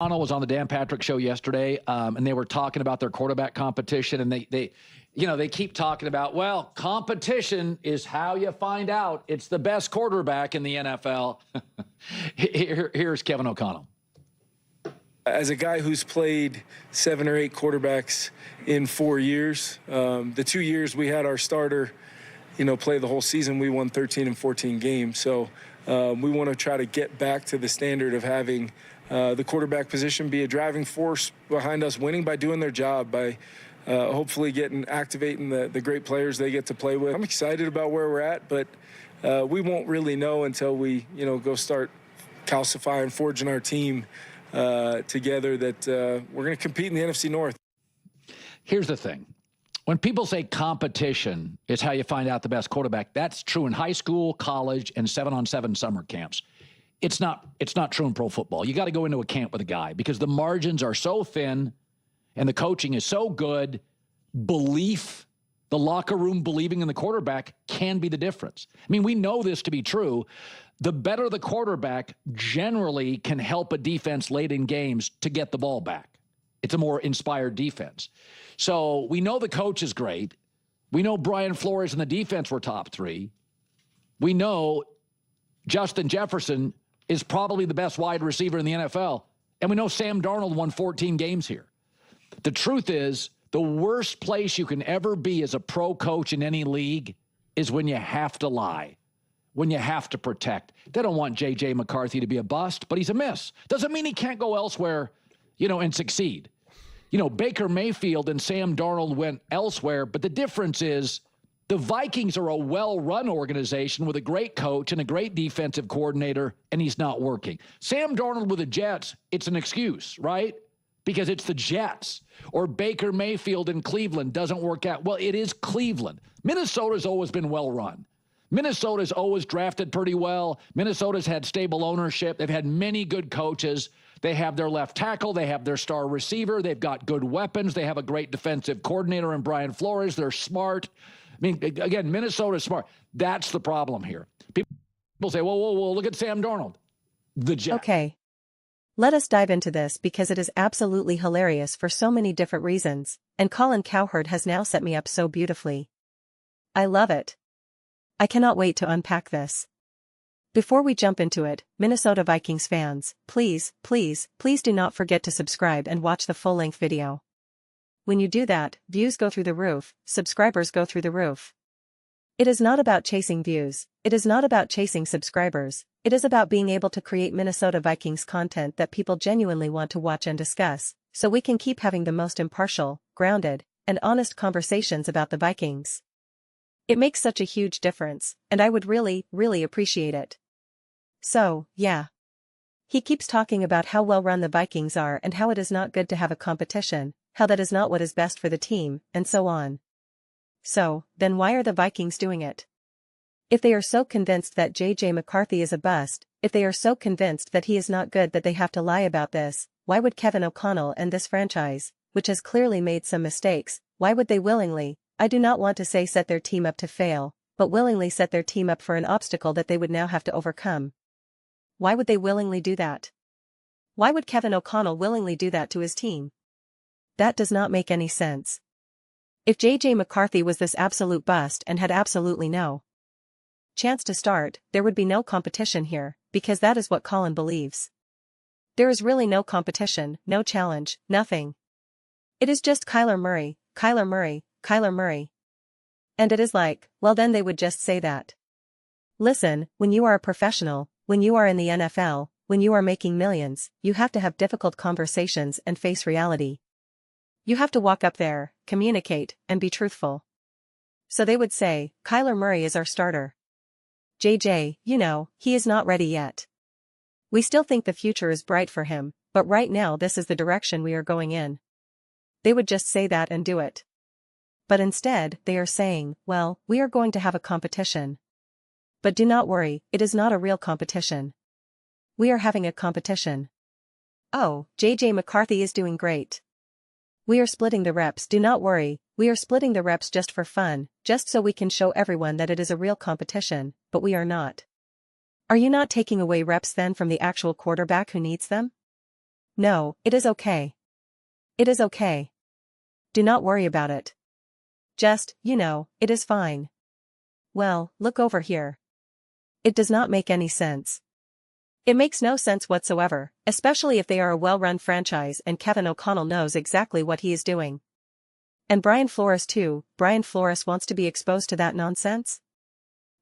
O'Connell was on the Dan Patrick Show yesterday, and they were talking about their quarterback competition, and they keep talking about, well, competition is how you find out it's the best quarterback in the NFL. Here's Kevin O'Connell. As a guy who's played 7 or 8 quarterbacks in 4 years, the 2 years we had our starter, play the whole season, we won 13 and 14 games. So we want to try to get back to the standard of having the quarterback position be a driving force behind us winning by doing their job, by hopefully activating the great players they get to play with. I'm excited about where we're at, but we won't really know until we, go start calcifying, forging our team together that we're going to compete in the NFC North. Here's the thing. When people say competition is how you find out the best quarterback, that's true in high school, college, and 7-on-7 summer camps. It's not true in pro football. You got to go into a camp with a guy because the margins are so thin and the coaching is so good. Belief, the locker room believing in the quarterback can be the difference. I mean, we know this to be true. The better the quarterback generally can help a defense late in games to get the ball back. It's a more inspired defense. So we know the coach is great. We know Brian Flores and the defense were top 3. We know Justin Jefferson is probably the best wide receiver in the NFL. And we know Sam Darnold won 14 games here. The truth is, the worst place you can ever be as a pro coach in any league is when you have to lie, when you have to protect. They don't want J.J. McCarthy to be a bust, but he's a miss. Doesn't mean he can't go elsewhere, and succeed. Baker Mayfield and Sam Darnold went elsewhere, but the difference is the Vikings are a well-run organization with a great coach and a great defensive coordinator, and he's not working. Sam Darnold with the Jets, it's an excuse, right? Because it's the Jets. Or Baker Mayfield in Cleveland doesn't work out. Well, it is Cleveland. Minnesota's always been well-run. Minnesota's always drafted pretty well. Minnesota's had stable ownership. They've had many good coaches. They have their left tackle. They have their star receiver. They've got good weapons. They have a great defensive coordinator in Brian Flores. They're smart. I mean, again, Minnesota's smart. That's the problem here. People say, whoa, look at Sam Darnold. The Jets. Okay. Let us dive into this because it is absolutely hilarious for so many different reasons, and Colin Cowherd has now set me up so beautifully. I love it. I cannot wait to unpack this. Before we jump into it, Minnesota Vikings fans, please do not forget to subscribe and watch the full-length video. When you do that, views go through the roof, subscribers go through the roof. It is not about chasing views, it is not about chasing subscribers, it is about being able to create Minnesota Vikings content that people genuinely want to watch and discuss, so we can keep having the most impartial, grounded, and honest conversations about the Vikings. It makes such a huge difference, and I would really appreciate it. So, yeah. He keeps talking about how well-run the Vikings are and how it is not good to have a competition, how that is not what is best for the team, and so on. So, then why are the Vikings doing it? If they are so convinced that J.J. McCarthy is a bust, if they are so convinced that he is not good that they have to lie about this, why would Kevin O'Connell and this franchise, which has clearly made some mistakes, why would they willingly, I do not want to say set their team up to fail, but willingly set their team up for an obstacle that they would now have to overcome? Why would they willingly do that? Why would Kevin O'Connell willingly do that to his team? That does not make any sense. If J.J. McCarthy was this absolute bust and had absolutely no chance to start, there would be no competition here, because that is what Colin believes. There is really no competition, no challenge, nothing. It is just Kyler Murray, Kyler Murray, Kyler Murray. And it is like, well then they would just say that. Listen, when you are a professional, when you are in the NFL, when you are making millions, you have to have difficult conversations and face reality. You have to walk up there, communicate, and be truthful. So they would say, Kyler Murray is our starter. JJ, he is not ready yet. We still think the future is bright for him, but right now this is the direction we are going in. They would just say that and do it. But instead, they are saying, well, we are going to have a competition. But do not worry, it is not a real competition. We are having a competition. Oh, J.J. McCarthy is doing great. We are splitting the reps, do not worry, we are splitting the reps just for fun, just so we can show everyone that it is a real competition, but we are not. Are you not taking away reps then from the actual quarterback who needs them? No, it is okay. It is okay. Do not worry about it. Just, it is fine. Well, look over here. It does not make any sense. It makes no sense whatsoever, especially if they are a well-run franchise and Kevin O'Connell knows exactly what he is doing. And Brian Flores too. Brian Flores wants to be exposed to that nonsense?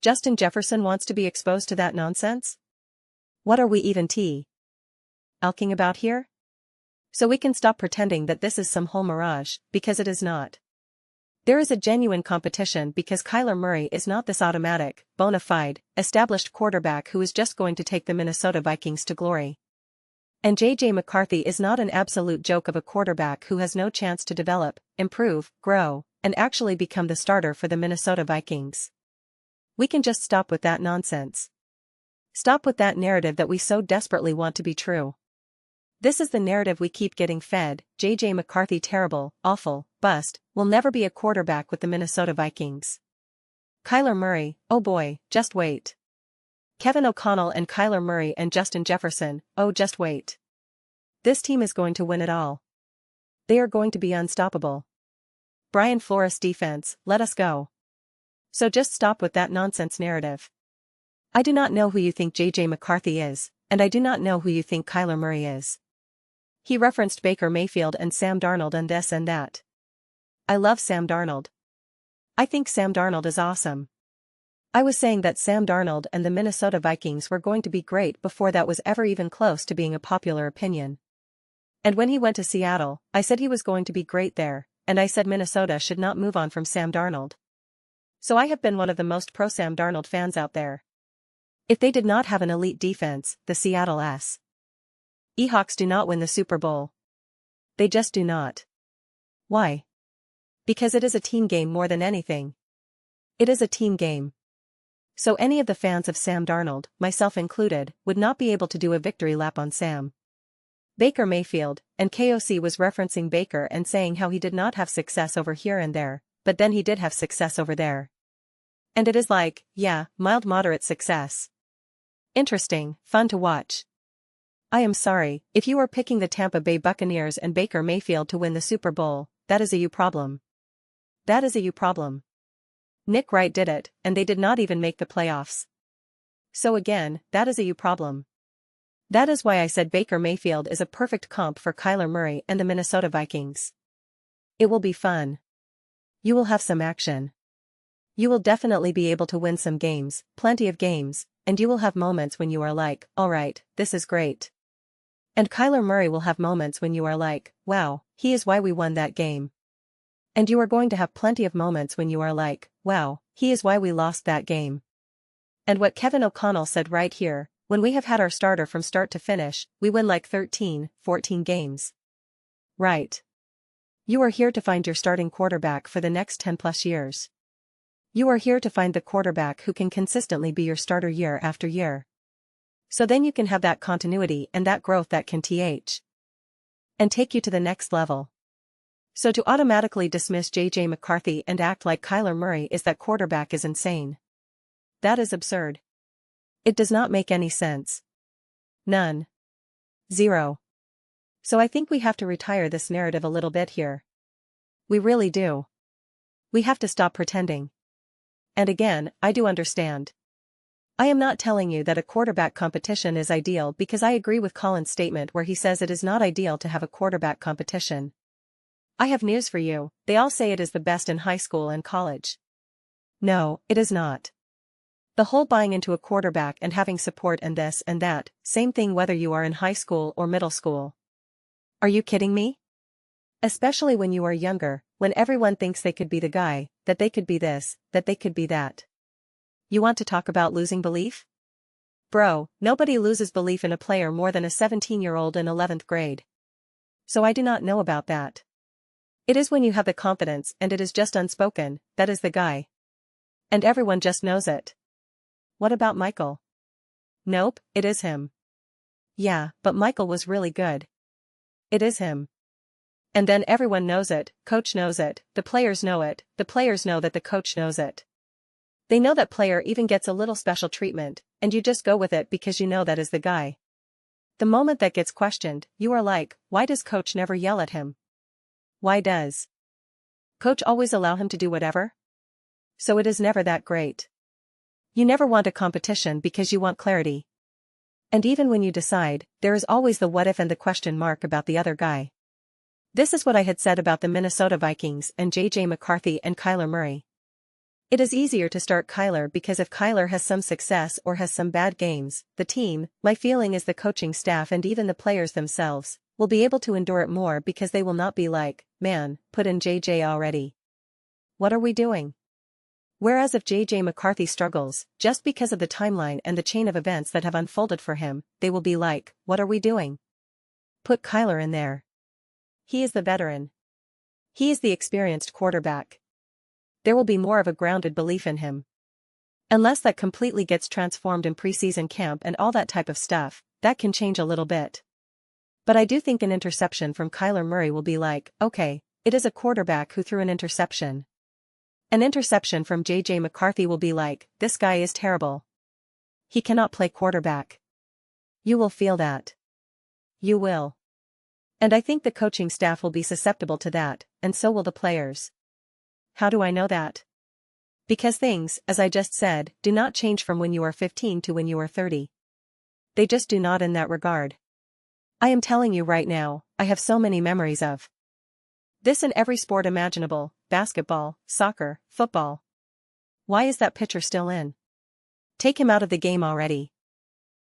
Justin Jefferson wants to be exposed to that nonsense? What are we even alking about here? So we can stop pretending that this is some whole mirage, because it is not. There is a genuine competition because Kyler Murray is not this automatic, bona fide, established quarterback who is just going to take the Minnesota Vikings to glory. And J.J. McCarthy is not an absolute joke of a quarterback who has no chance to develop, improve, grow, and actually become the starter for the Minnesota Vikings. We can just stop with that nonsense. Stop with that narrative that we so desperately want to be true. This is the narrative we keep getting fed. J.J. McCarthy terrible, awful, bust, will never be a quarterback with the Minnesota Vikings. Kyler Murray, oh boy, just wait. Kevin O'Connell and Kyler Murray and Justin Jefferson, oh just wait. This team is going to win it all. They are going to be unstoppable. Brian Flores defense, let us go. So just stop with that nonsense narrative. I do not know who you think J.J. McCarthy is, and I do not know who you think Kyler Murray is. He referenced Baker Mayfield and Sam Darnold and this and that. I love Sam Darnold. I think Sam Darnold is awesome. I was saying that Sam Darnold and the Minnesota Vikings were going to be great before that was ever even close to being a popular opinion. And when he went to Seattle, I said he was going to be great there, and I said Minnesota should not move on from Sam Darnold. So I have been one of the most pro-Sam Darnold fans out there. If they did not have an elite defense, the Seattle Seahawks do not win the Super Bowl. They just do not. Why? Because it is a team game more than anything. It is a team game. So any of the fans of Sam Darnold, myself included, would not be able to do a victory lap on Sam. Baker Mayfield, and KOC was referencing Baker and saying how he did not have success over here and there, but then he did have success over there. And it is like, yeah, mild moderate success. Interesting, fun to watch. I am sorry, if you are picking the Tampa Bay Buccaneers and Baker Mayfield to win the Super Bowl, that is a you problem. That is a you problem. Nick Wright did it, and they did not even make the playoffs. So again, that is a you problem. That is why I said Baker Mayfield is a perfect comp for Kyler Murray and the Minnesota Vikings. It will be fun. You will have some action. You will definitely be able to win some games, plenty of games, and you will have moments when you are like, alright, this is great. And Kyler Murray will have moments when you are like, wow, he is why we won that game. And you are going to have plenty of moments when you are like, wow, he is why we lost that game. And what Kevin O'Connell said right here, when we have had our starter from start to finish, we win like 13, 14 games. Right. You are here to find your starting quarterback for the next 10 plus years. You are here to find the quarterback who can consistently be your starter year after year. So then you can have that continuity and that growth that can and take you to the next level. So to automatically dismiss J.J. McCarthy and act like Kyler Murray is that quarterback is insane. That is absurd. It does not make any sense. None. Zero. So I think we have to retire this narrative a little bit here. We really do. We have to stop pretending. And again, I do understand. I am not telling you that a quarterback competition is ideal because I agree with Colin's statement where he says it is not ideal to have a quarterback competition. I have news for you, they all say it is the best in high school and college. No, it is not. The whole buying into a quarterback and having support and this and that, same thing whether you are in high school or middle school. Are you kidding me? Especially when you are younger, when everyone thinks they could be the guy, that they could be this, that they could be that. You want to talk about losing belief? Bro, nobody loses belief in a player more than a 17-year-old in 11th grade. So I do not know about that. It is when you have the confidence and it is just unspoken, that is the guy. And everyone just knows it. What about Michael? Nope, it is him. Yeah, but Michael was really good. It is him. And then everyone knows it, coach knows it, the players know it, the players know that the coach knows it. They know that player even gets a little special treatment, and you just go with it because you know that is the guy. The moment that gets questioned, you are like, why does coach never yell at him? Why does coach always allow him to do whatever? So it is never that great. You never want a competition because you want clarity. And even when you decide, there is always the what if and the question mark about the other guy. This is what I had said about the Minnesota Vikings and J.J. McCarthy and Kyler Murray. It is easier to start Kyler because if Kyler has some success or has some bad games, the team, my feeling is the coaching staff and even the players themselves, will be able to endure it more because they will not be like, man, put in JJ already. What are we doing? Whereas if J.J. McCarthy struggles, just because of the timeline and the chain of events that have unfolded for him, they will be like, what are we doing? Put Kyler in there. He is the veteran. He is the experienced quarterback. There will be more of a grounded belief in him. Unless that completely gets transformed in preseason camp and all that type of stuff, that can change a little bit. But I do think an interception from Kyler Murray will be like, okay, it is a quarterback who threw an interception. An interception from J.J. McCarthy will be like, this guy is terrible. He cannot play quarterback. You will feel that. You will. And I think the coaching staff will be susceptible to that, and so will the players. How do I know that? Because things, as I just said, do not change from when you are 15 to when you are 30. They just do not in that regard. I am telling you right now, I have so many memories of this in every sport imaginable, basketball, soccer, football. Why is that pitcher still in? Take him out of the game already.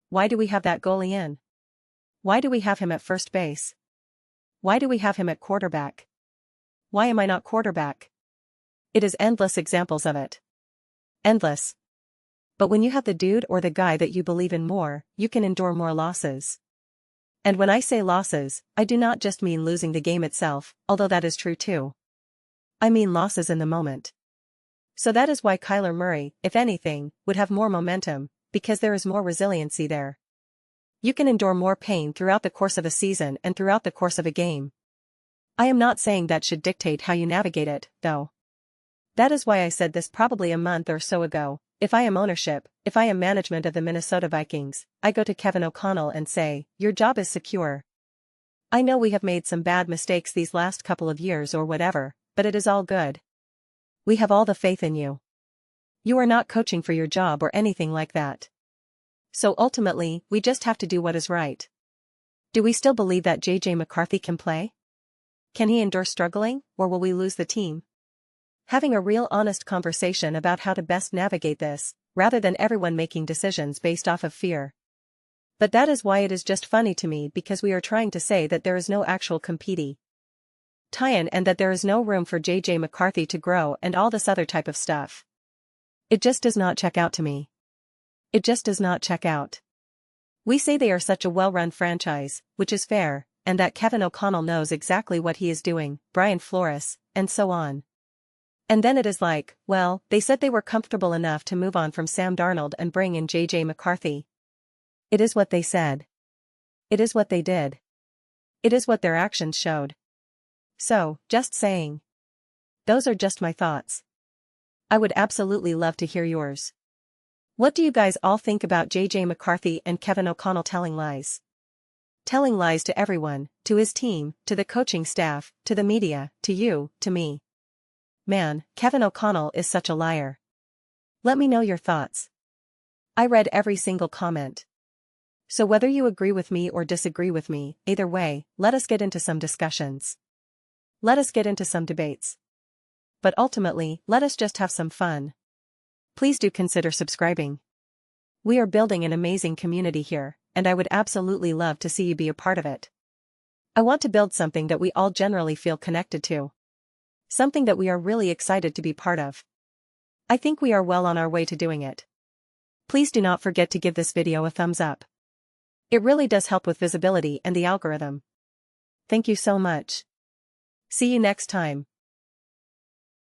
Why do we have that goalie in? Why do we have him at first base? Why do we have him at quarterback? Why am I not quarterback? It is endless examples of it. Endless. But when you have the dude or the guy that you believe in more, you can endure more losses. And when I say losses, I do not just mean losing the game itself, although that is true too. I mean losses in the moment. So that is why Kyler Murray, if anything, would have more momentum, because there is more resiliency there. You can endure more pain throughout the course of a season and throughout the course of a game. I am not saying that should dictate how you navigate it, though. That is why I said this probably a month or so ago. If I am ownership, if I am management of the Minnesota Vikings, I go to Kevin O'Connell and say, your job is secure. I know we have made some bad mistakes these last couple of years or whatever, but it is all good. We have all the faith in you. You are not coaching for your job or anything like that. So ultimately, we just have to do what is right. Do we still believe that J.J. McCarthy can play? Can he endure struggling, or will we lose the team? Having a real honest conversation about how to best navigate this, rather than everyone making decisions based off of fear. But that is why it is just funny to me because we are trying to say that there is no actual competing tie-in and that there is no room for J.J. McCarthy to grow and all this other type of stuff. It just does not check out to me. It just does not check out. We say they are such a well-run franchise, which is fair, and that Kevin O'Connell knows exactly what he is doing, Brian Flores, and so on. And then it is like, well, they said they were comfortable enough to move on from Sam Darnold and bring in J.J. McCarthy. It is what they said. It is what they did. It is what their actions showed. So, just saying. Those are just my thoughts. I would absolutely love to hear yours. What do you guys all think about J.J. McCarthy and Kevin O'Connell telling lies? Telling lies to everyone, to his team, to the coaching staff, to the media, to you, to me. Man, Kevin O'Connell is such a liar. Let me know your thoughts. I read every single comment. So whether you agree with me or disagree with me, either way, let us get into some discussions. Let us get into some debates. But ultimately, let us just have some fun. Please do consider subscribing. We are building an amazing community here, and I would absolutely love to see you be a part of it. I want to build something that we all generally feel connected to. Something that we are really excited to be part of. I think we are well on our way to doing it. Please do not forget to give this video a thumbs up. It really does help with visibility and the algorithm. Thank you so much. See you next time.